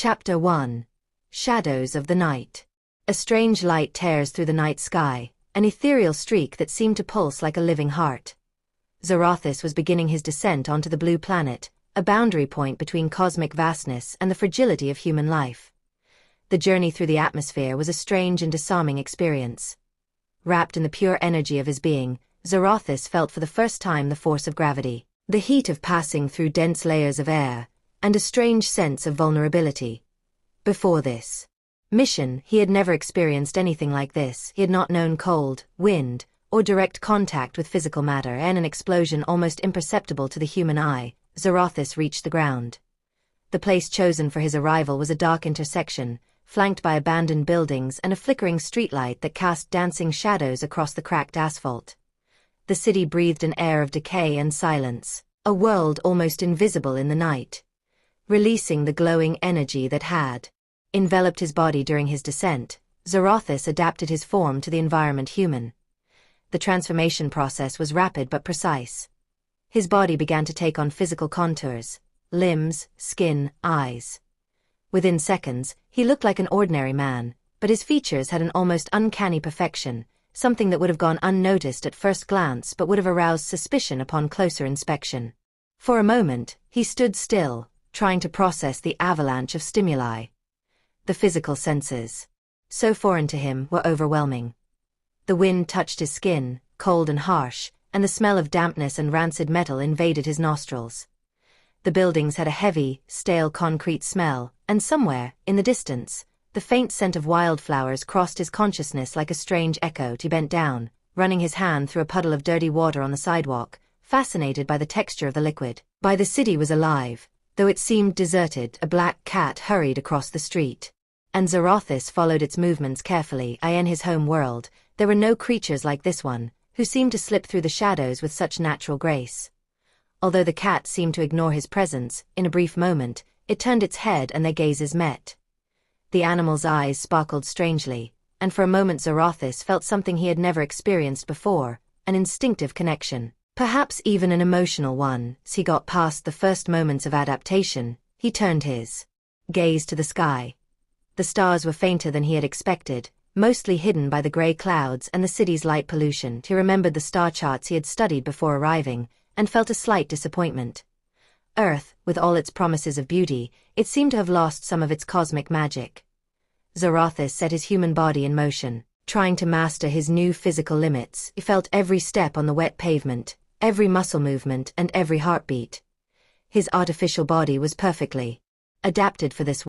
Chapter 1. Shadows of the Night. A strange light tears through the night sky, an ethereal streak that seemed to pulse like a living heart. Vorthea was beginning his descent onto the blue planet, a boundary point between cosmic vastness and the fragility of human life. The journey through the atmosphere was a strange and disarming experience. Wrapped in the pure energy of his being, Vorthea felt for the first time the force of gravity, the heat of passing through dense layers of air, and a strange sense of vulnerability. Before this mission, he had never experienced anything like this. He had not known cold, wind, or direct contact with physical matter, and an explosion almost imperceptible to the human eye. Vorthea reached the ground. The place chosen for his arrival was a dark intersection, flanked by abandoned buildings and a flickering streetlight that cast dancing shadows across the cracked asphalt. The city breathed an air of decay and silence, a world almost invisible in the night, releasing the glowing energy that had enveloped his body during his descent. Vorthea adapted his form to the environment. Human. The transformation process was rapid but precise. His body began to take on physical contours: limbs, skin, eyes. Within seconds, he looked like an ordinary man, but his features had an almost uncanny perfection, something that would have gone unnoticed at first glance but would have aroused suspicion upon closer inspection. For a moment, he stood still, trying to process the avalanche of stimuli. The physical senses, so foreign to him, were overwhelming. The wind touched his skin, cold and harsh, and the smell of dampness and rancid metal invaded his nostrils. The buildings had a heavy, stale concrete smell, and somewhere, in the distance, the faint scent of wildflowers crossed his consciousness like a strange echo. He bent down, running his hand through a puddle of dirty water on the sidewalk, fascinated by the texture of the liquid. The city was alive. Though it seemed deserted, a black cat hurried across the street, and Vorthea followed its movements carefully. In his home world, there were no creatures like this one, who seemed to slip through the shadows with such natural grace. Although the cat seemed to ignore his presence, in a brief moment, it turned its head and their gazes met. The animal's eyes sparkled strangely, and for a moment Vorthea felt something he had never experienced before, an instinctive connection. Perhaps even an emotional one. As he got past the first moments of adaptation, he turned his gaze to the sky. The stars were fainter than he had expected, mostly hidden by the gray clouds and the city's light pollution. He remembered the star charts he had studied before arriving, and felt a slight disappointment. Earth, with all its promises of beauty, it seemed to have lost some of its cosmic magic. Vorthea set his human body in motion, trying to master his new physical limits. He felt every step on the wet pavement, every muscle movement and every heartbeat. His artificial body was perfectly adapted for this